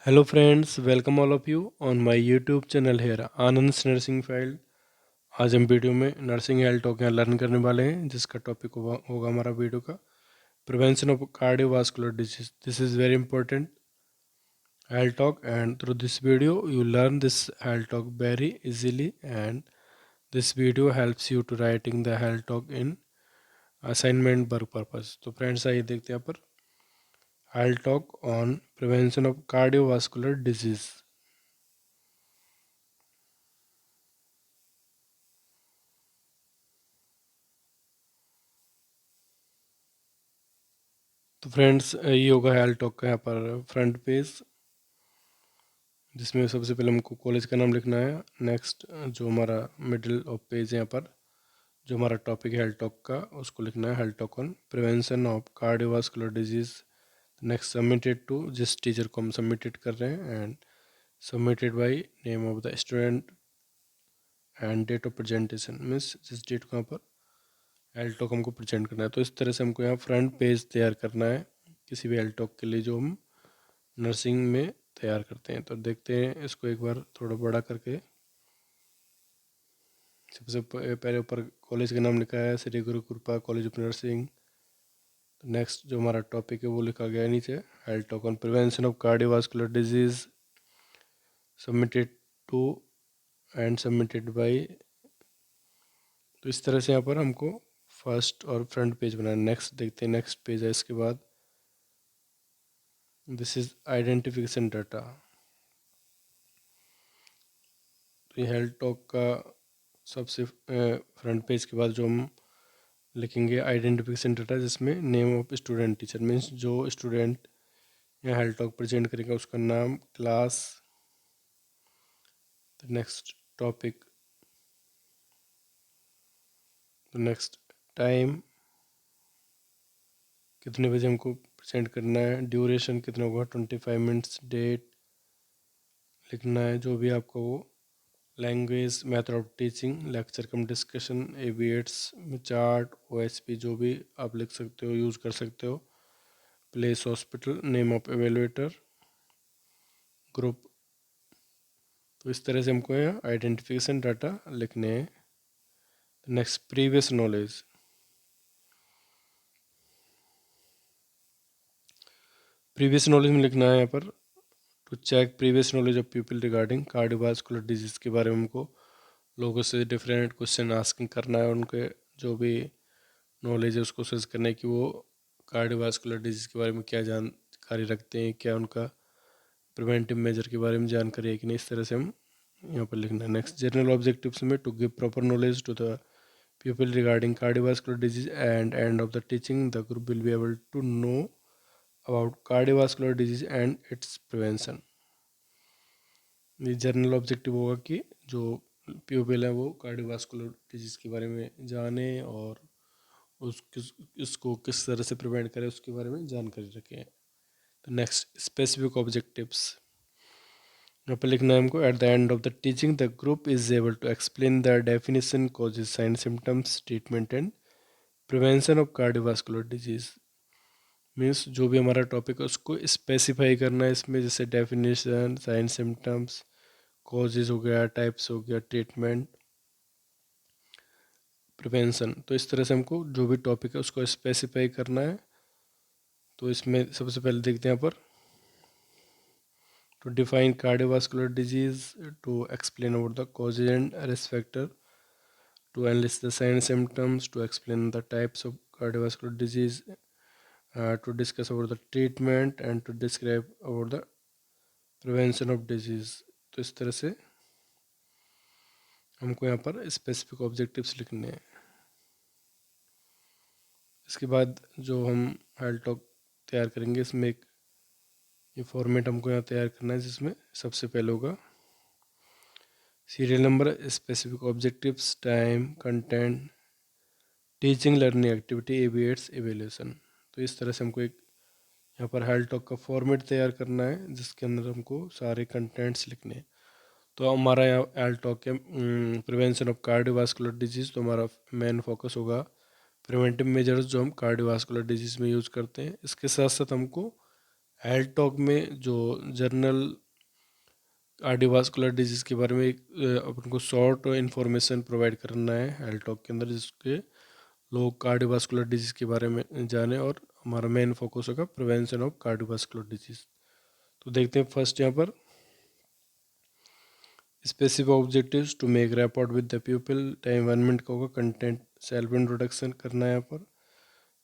Hello friends, welcome all of you on my YouTube channel here Anand nursing field. आज हम video में nursing health talk यहाँ learn करने वाले हैं, जिसका टॉपिक होगा हमारा वीडियो का prevention of cardiovascular disease. This is very important health talk, and through this video you learn this health talk very easily, and this video helps you to writing the health talk in assignment work purpose। तो friends आइए देखते हैं यहाँ पर health talk on prevention of cardiovascular disease। तो friends ये होगा health talk का यहाँ पर फ्रंट पेज, जिसमें सबसे पहले हमको कॉलेज का नाम लिखना है। नेक्स्ट जो हमारा मिडिल ऑफ पेज है यहाँ पर जो हमारा टॉपिक है हेल्थ टॉक का, उसको लिखना है health talk on prevention of cardiovascular disease. Next submitted to, जिस टीचर को हम सबमिटेड कर रहे हैं, and submitted by name of the student and date of presentation, means जिस डेट को यहाँ पर हेल्थ टॉक हमको प्रेजेंट करना है। तो इस तरह से हमको यहाँ फ्रंट पेज तैयार करना है किसी भी हेल्थ टॉक के लिए जो हम नर्सिंग में तैयार करते हैं। तो देखते हैं इसको एक बार थोड़ा बड़ा करके। सबसे पहले ऊपर कॉलेज का नाम लिखा है, श्री गुरु कृपा कॉलेज ऑफ नर्सिंग। नेक्स्ट जो हमारा टॉपिक है वो लिखा गया है नीचे, health talk on prevention of cardiovascular disease, submitted to and submitted by. तो इस तरह से यहाँ पर हमको फर्स्ट और फ्रंट पेज बनाना। नेक्स्ट देखते हैं, नेक्स्ट पेज है इसके बाद, दिस इज आइडेंटिफिकेशन डाटा। तो ये हेल्थ टॉक का सबसे फ्रंट पेज के बाद जो हम लिखेंगे आइडेंटिफिकेशन डाटा, जिसमें name of student teacher, means जो स्टूडेंट यहाँ हेल्थ टॉक प्रेजेंट करेगा उसका नाम, क्लास, नेक्स्ट टॉपिक, तो नेक्स्ट टाइम कितने बजे हमको प्रेजेंट करना है, ड्यूरेशन कितना होगा 25 मिनट्स, डेट लिखना है जो भी आपका वो, language, method of teaching, lecture cum discussion, AV aids, chart, OSP जो भी आप लिख सकते हो, यूज़ कर सकते हो, place hospital, name of evaluator, group. तो इस तरह से हमको यहाँ आइडेंटिफिकेशन डाटा लिखने हैं। Next previous knowledge, previous knowledge में लिखना है यहाँ पर to check previous knowledge of people regarding cardiovascular disease के बारे में हमको लोगों से डिफरेंट क्वेश्चन आस्किंग करना है, उनके जो भी नॉलेज है उसको सर्च करना है कि वो कार्डियोवास्कुलर डिजीज़ के बारे में क्या जानकारी रखते हैं, क्या उनका प्रिवेंटिव मेजर के बारे में जानकारी है कि नहीं। इस तरह से हम यहाँ पर लिखना है। नेक्स्ट जनरल ऑब्जेक्टिव्स में to give proper knowledge to the people regarding cardiovascular disease and end of the teaching the group will be able to know about cardiovascular disease and its prevention. ये general objective होगा कि जो people है वो cardiovascular disease के बारे में जाने और इसको किस तरह से प्रिवेंट करें उसके बारे में जानकारी रखें। तो नेक्स्ट स्पेसिफिक ऑब्जेक्टिव्स, यहाँ पर लिखना है हमको, at the end of the teaching the group is able to explain the definition, causes, sign, symptoms, treatment and prevention of cardiovascular disease. Means जो भी हमारा टॉपिक है उसको स्पेसिफाई करना है इसमें, जैसे डेफिनेशन, साइन, सिम्टम्स, कॉजेज हो गया, टाइप्स हो गया, ट्रीटमेंट, प्रिवेंशन। तो इस तरह से हमको जो भी टॉपिक है उसको स्पेसिफाई करना है। तो इसमें सबसे पहले देखते हैं यहाँ पर, to define cardiovascular disease, to explain about the causes and risk factor, to enlist the signs and symptoms, to explain the types of cardiovascular disease, to discuss about the treatment and to describe about the prevention of disease। तो इस तरह से हमको यहाँ पर specific objectives लिखने हैं। इसके बाद जो हम हेल्थ टॉक तैयार करेंगे इसमें एक ये फॉर्मेट हमको यहाँ तैयार करना है, जिसमें सबसे पहले होगा serial number, specific objectives, time, content, teaching, learning activity, AV aids, evaluation. तो इस तरह से हमको एक यहाँ पर हेल्थ टॉक का फॉर्मेट तैयार करना है, जिसके अंदर हमको सारे कंटेंट्स लिखने हैं। तो हमारा यहाँ हेल्थ टॉक के प्रिवेंशन ऑफ कार्डियोवास्कुलर डिजीज़, तो हमारा मेन फोकस होगा प्रिवेंटिव मेजर्स जो हम कार्डियोवास्कुलर डिजीज़ में यूज़ करते हैं। इसके साथ साथ हमको हेल्थ टॉक में जो जर्नल कार्डियोवास्कुलर डिजीज़ के बारे में एक अपन को शॉर्ट इन्फॉर्मेशन प्रोवाइड करना है हेल्थ टॉक के अंदर, जिसके लोग कार्डियोवास्कुलर डिजीज़ के बारे में जाने, और हमारा मेन फोकस होगा प्रिवेंशन ऑफ कार्डियोवास्कुलर डिजीज़। तो देखते हैं फर्स्ट यहाँ पर specific objectives to make rapport with the people. Time 1 minute का होगा। कंटेंट सेल्फ इंट्रोडक्शन करना है यहाँ पर,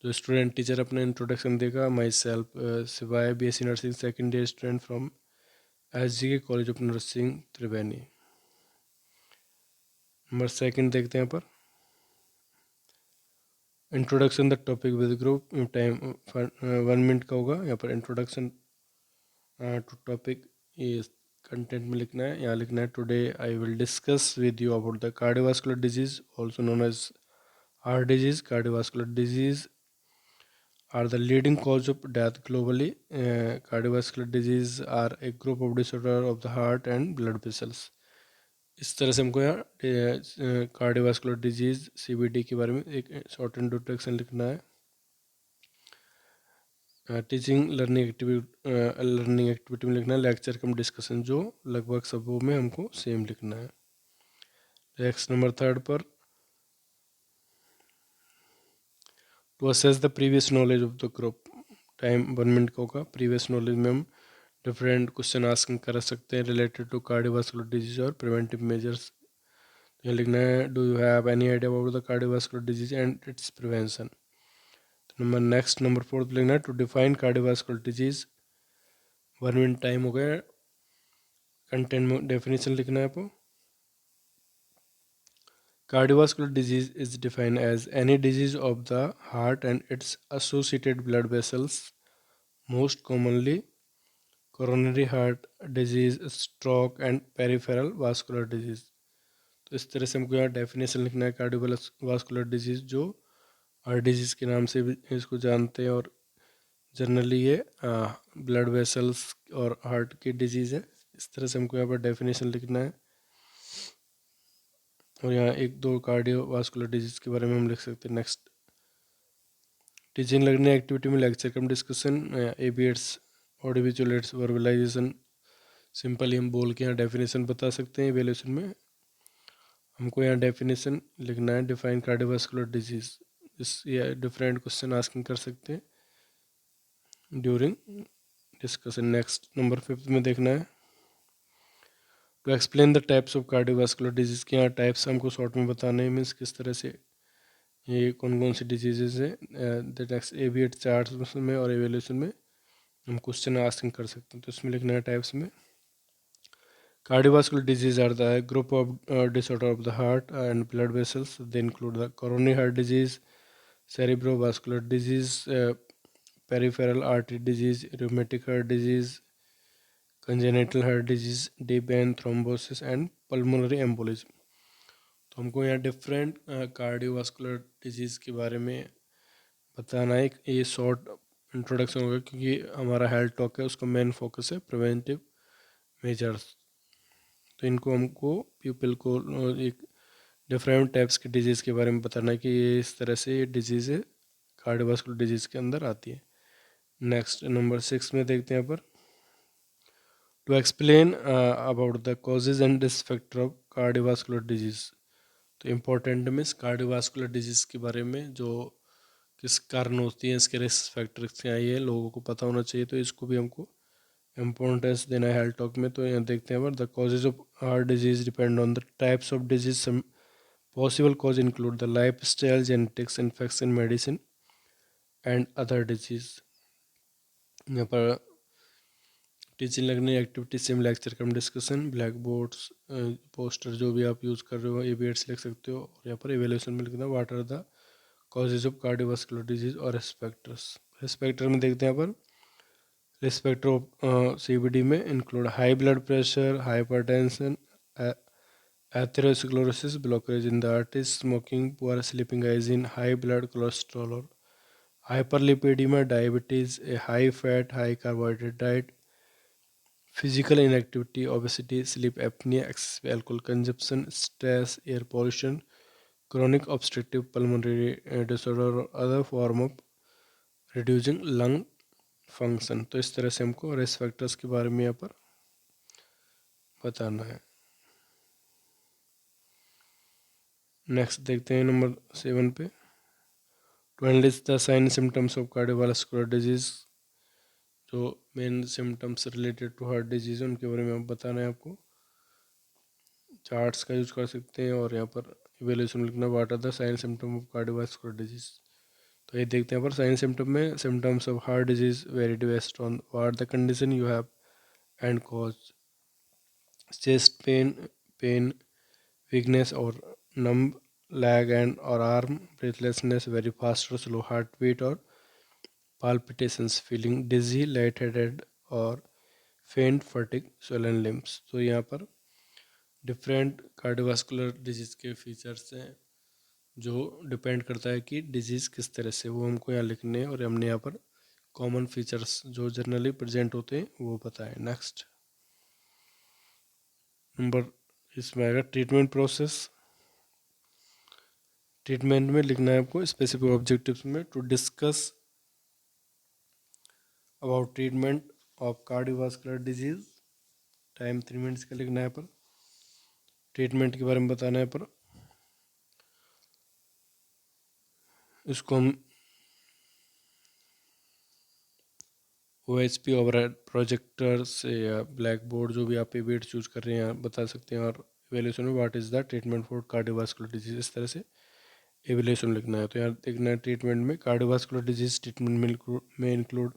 जो स्टूडेंट टीचर अपना इंट्रोडक्शन देगा। Myself Shivay, BSc nursing second year student from SGK college of nursing Triveni. Number second देखते हैं यहाँ पर introduction the topic with group. Time 1 minute का होगा। यहाँ पर इंट्रोडक्शन टू टॉपिक ये कंटेंट में लिखना है। यहाँ लिखना है today I will discuss with you about the cardiovascular disease also known as heart disease. Cardiovascular disease are the leading cause of death globally. Cardiovascular disease are a group of disorder of the heart and blood vessels. इस तरह से हमको यहाँ cardiovascular disease CVD के बारे में एक short introduction लिखना है। टीचिंग लर्निंग एक्टिविटी में लिखना है लेक्चर कम डिस्कशन, जो लगभग सबों में हमको सेम लिखना है। नेक्स्ट नंबर थर्ड पर to assess the previous knowledge of the group. Time 1 minute का होगा। प्रीवियस नॉलेज में हम डिफरेंट क्वेश्चन आस्किंग कर सकते हैं रिलेटेड टू कार्डियोवास्कुलर डिजीज और प्रिवेंटिव मेजर्स। ये लिखना है do you have any idea about the cardiovascular disease and its prevention. Number fourth लिखना है to define cardiovascular disease. 1 minute time हो गया। कंटेंट में डेफिनेशन लिखना है आपको। Cardiovascular disease is defined as any disease of the heart and its associated blood vessels, most commonly coronary heart disease, stroke and peripheral vascular disease। तो इस तरह से हमको यहाँ डेफिनेशन लिखना है कार्डियोवास्कुलर डिजीज, जो हार्ट डिजीज के नाम से भी इसको जानते हैं, और जनरली ये ब्लड वेसल्स और हार्ट की डिजीज़ है। इस तरह से हमको यहाँ पर डेफिनेशन लिखना है। और यहाँ एक दो कार्डियोवास्कुलर डिजीज के बारे में हम लिख सकते हैं। नेक्स्ट टीचिंग लर्निंग एक्टिविटी में lecture cum discussion, ABEट्स, ऑडिविजुअल ads, वर्बलाइजेशन। Simply हम बोल के यहाँ डेफिनेशन बता सकते हैं। इवेल्यूशन में हमको यहाँ डेफिनेशन लिखना है डिफाइन कार्डियोवास्कुलर डिजीज। इस या डिफरेंट क्वेश्चन आस्किंग कर सकते हैं ड्यूरिंग डिस्कशन। नेक्स्ट नंबर 5 में देखना है to explain the types of cardiovascular disease के यहाँ टाइप्स हमको शॉर्ट में बताने हैं, मीन्स किस तरह से ये कौन कौन सी डिजीजेज है। द नेक्स्ट ABEट चार्ट्स में और एवेल्यूशन में हम क्वेश्चन आस्किंग कर सकते हैं। तो इसमें लिखना है टाइप्स में cardiovascular disease are the group of disorder of the heart and blood vessels. They include the coronary heart disease, cerebrovascular disease, peripheral artery disease, rheumatic heart disease, congenital heart disease, deep vein thrombosis and pulmonary embolism। तो हमको यहाँ different cardiovascular disease के बारे में बताना है। ये short introduction होगा, क्योंकि हमारा हेल्थ टॉक है, उसका मेन फोकस है प्रिवेंटिव मेजर्स। तो इनको हमको पीपल को एक डिफरेंट टाइप्स के डिजीज़ के बारे में बताना है कि ये इस तरह से ये डिजीज़ है कार्डियोवास्कुलर डिजीज़ के अंदर आती है। नेक्स्ट नंबर 6 में देखते हैं यहाँ पर to explain about the causes and risk factor of cardiovascular disease. तो इम्पोर्टेंट मीन्स कार्डियोवास्कुलर डिजीज़ के बारे में जो किस कारण होती है, इसके रिस्क फैक्टर्स क्या है, ये लोगों को पता होना चाहिए। तो इसको भी हमको इम्पोर्टेंस देना है हेल्थ टॉक में। तो यहाँ देखते हैं the causes of heart disease depend on the types of disease. Some possible cause include the lifestyle, genetics, infection, medicine and other disease. यहाँ पर teaching learning activity same lecture cum discussion, black boards, poster जो भी आप use कर रहे हो ABEट्स लिख सकते हो। और यहाँ पर एवेल्यूशन में लिखना what are the causes of cardiovascular disease और रिस्क फैक्टर्स। रिस्क फैक्टर में देखते हैं यहाँ पर रिस्क फैक्टर ऑफ CVD में include high blood pressure, hypertension, atherosclerosis, blockage in the arteries, smoking, poor sleeping hygiene, high blood cholesterol और hyperlipidaemia, diabetes, a high fat high carbohydrate diet, physical inactivity, obesity, sleep apnoea, excessive alcohol consumption, stress, air pollution, chronic obstructive pulmonary disorder or other form of reducing lung function. तो इस तरह से हमको risk factors के बारे में यहाँ पर बताना है। नेक्स्ट देखते हैं नंबर 7 पे, to analyse the sign symptoms of cardiovascular disease. जो main symptoms related to heart disease उनके बारे में बताना है आपको। चार्ट्स का यूज कर सकते हैं और यहाँ पर इवेल्यूशन लिखना, what are the sign symptom of cardiovascular disease. तो ये देखते हैं पर साइन सिम्टम में, symptoms of heart disease vary based on what the condition you have and cause, chest pain, weakness or numb leg and or arm, breathlessness, very fast or slow heartbeat or palpitations, feeling dizzy, lightheaded or faint, fatigue, swollen limbs। तो यहाँ पर different cardiovascular disease के features हैं जो depend करता है कि disease किस तरह से, वो हमको यहाँ लिखने हैं और हमने यहाँ पर कॉमन फीचर्स जो जनरली प्रेजेंट होते हैं वो बताएं। नेक्स्ट नंबर इसमें आएगा ट्रीटमेंट प्रोसेस। ट्रीटमेंट में लिखना है आपको स्पेसिफिक ऑब्जेक्टिव्स में, to discuss about treatment of cardiovascular disease. Time 3 minutes का लिखना है पर ट्रीटमेंट के बारे में बताना है पर इसको हम OHP ओवरहेड प्रोजेक्टर से या ब्लैक बोर्ड जो भी आप वेट चूज कर रहे हैं बता सकते हैं। और एवेल्यूशन में what is the treatment for cardiovascular disease, इस तरह से एवेल्यूशन लिखना है। तो यहाँ देखना है ट्रीटमेंट में कार्डियोवास्कुलर डिजीज ट्रीटमेंट में include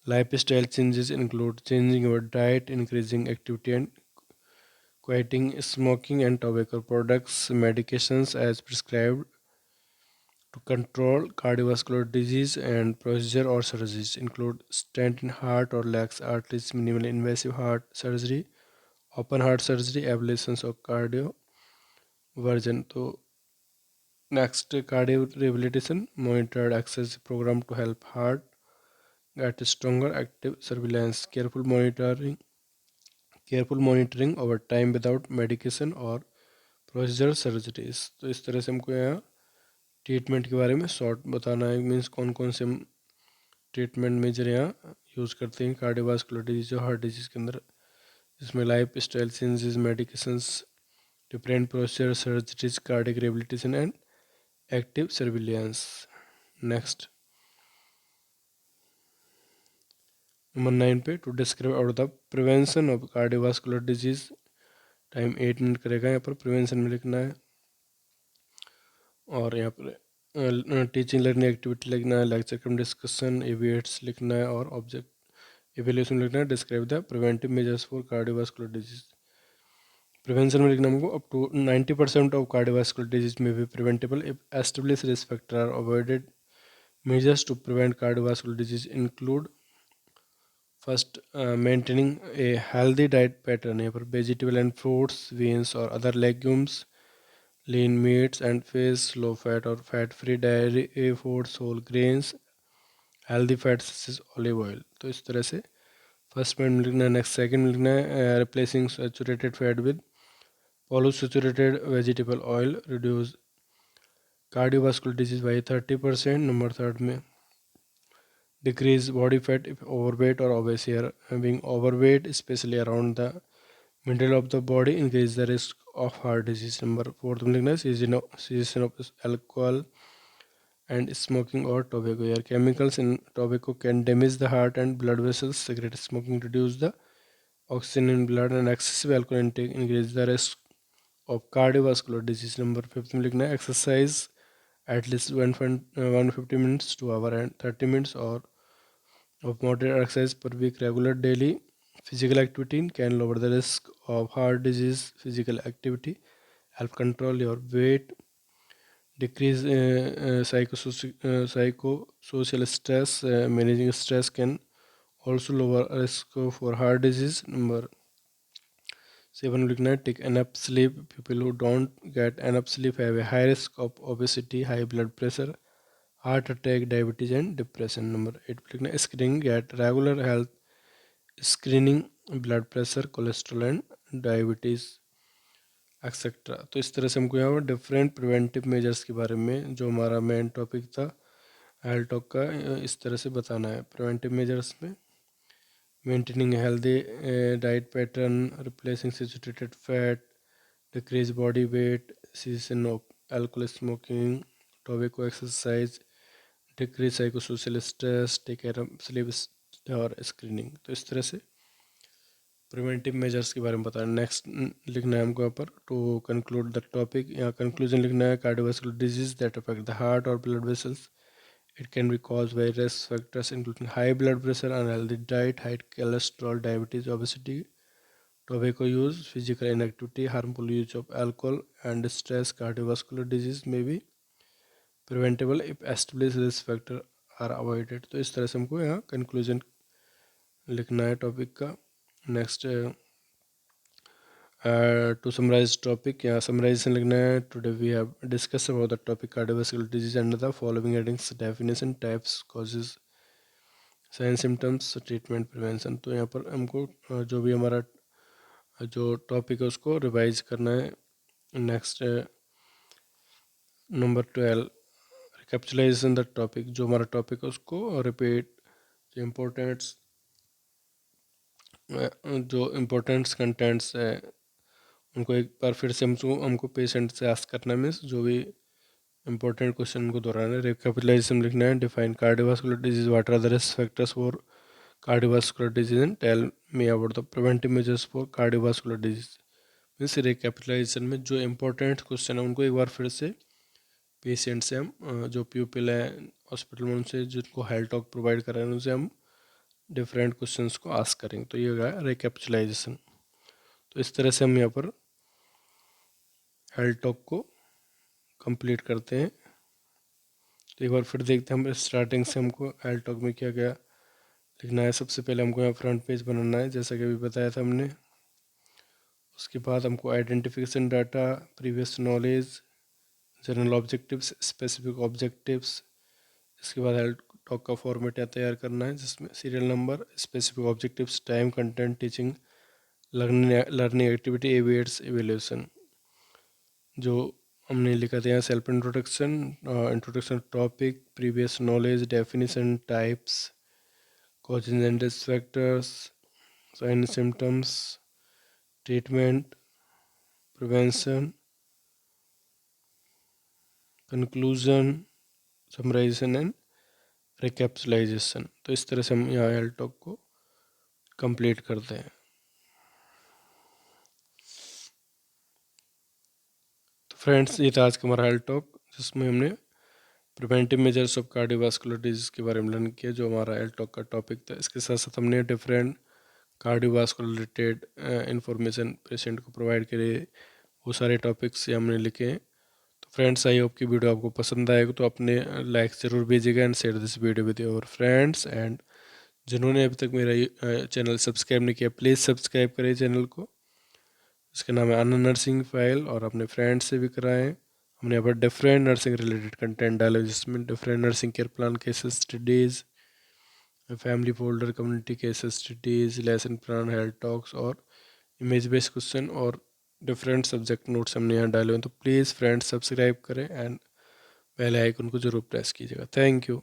lifestyle changes, include changing your diet, increasing activity and quitting smoking and tobacco products, medications as prescribed to control cardiovascular disease, and procedure or surgeries include stent in heart or legs arteries, minimally invasive heart surgery, open heart surgery, ablations of cardioversion। तो next cardio rehabilitation, monitored exercise program to help heart get stronger, active surveillance, careful monitoring over time without medication और procedure surgeries. तो इस तरह से हमको यहाँ treatment के बारे में शॉर्ट बताना है, मीन्स कौन कौन से हम ट्रीटमेंट मेजर यहाँ यूज़ करते हैं कार्डियोवास्कुलर डिजीज और हार्ट डिजीज के अंदर। इसमें lifestyle changes, medications, different procedure, surgeries, cardiac rehabilitation and active surveillance. Next number 9 पे, to describe out the prevention of cardiovascular disease. Time 8 minute करेगा यहाँ पर प्रिवेंशन में लिखना है। और यहाँ पर टीचिंग लर्निंग एक्टिविटी लिखना है, लेक्चर कम डिस्कशन, इवेट्स लिखना है और ऑब्जेक्ट इवेल्यूशन लिखना है, describe the preventive measures for cardiovascular disease. Prevention में लिखना हमको up to 90% of cardiovascular disease में भी preventable if establish risk factor are avoided. Measures to prevent cardiovascular disease include first maintaining a healthy diet pattern, यहाँ पर vegetable and fruits, beans और other legumes, lean meats and fish, low fat or fat free dairy foods, whole grains, healthy fats such as olive oil। तो इस तरह से first में लिखना है। नेक्स्ट सेकंड में लिखना है replacing saturated fat with polysaturated vegetable oil reduce cardiovascular disease by 30%। Number third में decrease body fat if overweight और obese, being overweight specially around the middle of the body increase the risk of heart disease। Number fourth में लिखना है cessation of alcohol and smoking or tobacco, यार chemicals in tobacco can damage the heart and blood vessels, cigarette smoking reduce the oxygen in blood and excessive alcohol intake increase the risk of cardiovascular disease। Number fifth में लिखना है exercise at least 150 minutes to hour and 30 minutes or of moderate exercise per week, regular daily physical activity can lower the risk of heart disease। Physical activity help control your weight, decrease psychosocial stress, managing stress can also lower risk for heart disease। Number 7 लिखना है take enough sleep, people who don't get enough sleep have a high risk of obesity, high blood pressure, heart attack, diabetes and depression। Number 8 लिखना है screening, get regular health screening, blood pressure, cholesterol and diabetes etcetera. तो इस तरह से हमको यहाँ पर different preventive measures के बारे में, जो हमारा मेन टॉपिक था हेल्थ टॉक का इस तरह से बताना है। प्रिवेंटिव मेजर्स में maintaining healthy diet pattern, replacing saturated fat, decrease body weight, season of alcohol smoking, tobacco exercise, decrease psychosocial stress, take care of sleep और स्क्रीनिंग। तो इस तरह से प्रिवेंटिव मेजर्स के बारे में बताना। नेक्स्ट लिखना है हमको यहाँ पर टू कंक्लूड द टॉपिक, यहाँ कंक्लूजन लिखना है। Cardiovascular disease that affect the heart और blood vessels, it can be caused by risk factors including high blood pressure, unhealthy diet, high cholesterol, diabetes, obesity, tobacco use, physical inactivity, harmful use of alcohol and stress. Cardiovascular disease may be preventable if established risk factor are avoided। तो इस तरह से हमको यहाँ conclusion लिखना है topic का। Next to summarize topic, यहाँ समराइजेशन लिखना है। Today we have discuss about the topic cardiovascular disease under the following headings: definition, types, causes, sign symptoms, treatment, prevention. तो यहाँ पर हमको जो भी हमारा जो टॉपिक है उसको रिवाइज करना है। नेक्स्ट नंबर 12, रिकैप्चुलाइजेशन द टॉपिक, जो हमारा टॉपिक है उसको रिपीट। जो इम्पोर्टेंट्स कंटेंट्स है उनको एक बार फिर से हमको पेशेंट से आस्क करना है, मीन्स जो भी इंपॉर्टेंट क्वेश्चन को दोहराना है। रिकैपिटलाइजेशन लिखना है। Define cardiovascular disease, what are the risk factors for cardiovascular disease and tell me about the preventive measures for cardiovascular disease। Means recapitalisation में जो इम्पोर्टेंट क्वेश्चन है उनको एक बार फिर से पेशेंट से हम जो पीपल हैं हॉस्पिटल में उनसे जिनको हेल्थ टॉक प्रोवाइड कर रहे हैं उनसे हम डिफरेंट क्वेश्चंस को आस्क करेंगे। तो ये होगा रिकैपिटलाइजेशन। तो इस तरह से हम यहाँ पर हेल्थ टॉक को कंप्लीट करते हैं। तो एक बार फिर देखते हैं हम स्टार्टिंग से हमको हेल्थ टॉक में क्या क्या लिखना है। सबसे पहले हमको यहाँ फ्रंट पेज बनाना है जैसा कि अभी बताया था हमने। उसके बाद हमको identification data, previous knowledge, general objectives, specific objectives. इसके बाद हेल्थ टॉक का फॉर्मेट यहाँ तैयार करना है जिसमें serial number, specific objectives, time, content, teaching, learning activity, AV aids, evaluation. जो हमने लिखा था यहाँ self introduction, introduction topic, previous knowledge, definition, types, causes and risk factors, signs, symptoms, treatment, prevention, conclusion, summarization and recapitalization। तो इस तरह से हम यहाँ हेल्थ टॉक को कंप्लीट करते हैं। तो फ्रेंड्स ये था आज का हमारा हेल्थ टॉक जिसमें हमने preventive measures of cardiovascular disease के बारे में लर्न किया, जो हमारा हेल्थ टॉक का टॉपिक था। इसके साथ साथ हमने different cardiovascular related information patient को प्रोवाइड करे, वो सारे टॉपिक्स हमने लिखे हैं। तो फ्रेंड्स आई होप कि वीडियो आपको पसंद आएगा, तो अपने लाइक ज़रूर भेजिएगा and share this video with your friends. And जिन्होंने अभी तक मेरा चैनल सब्सक्राइब नहीं किया प्लीज़ सब्सक्राइब करें चैनल को। इसका नाम है आनंद नर्सिंग फाइल, और अपने फ्रेंड्स से भी कराएं। हमने यहाँ पर डिफरेंट नर्सिंग रिलेटेड कंटेंट डाला जिसमें different nursing care plan, cases studies, family folder, community cases studies, lesson plan, health talks और इमेज बेस्ड क्वेश्चन और डिफरेंट सब्जेक्ट नोट्स हमने यहाँ डाले हुए हैं। तो प्लीज़ फ्रेंड्स सब्सक्राइब करें एंड बेल आइकन को जरूर प्रेस कीजिएगा। Thank you.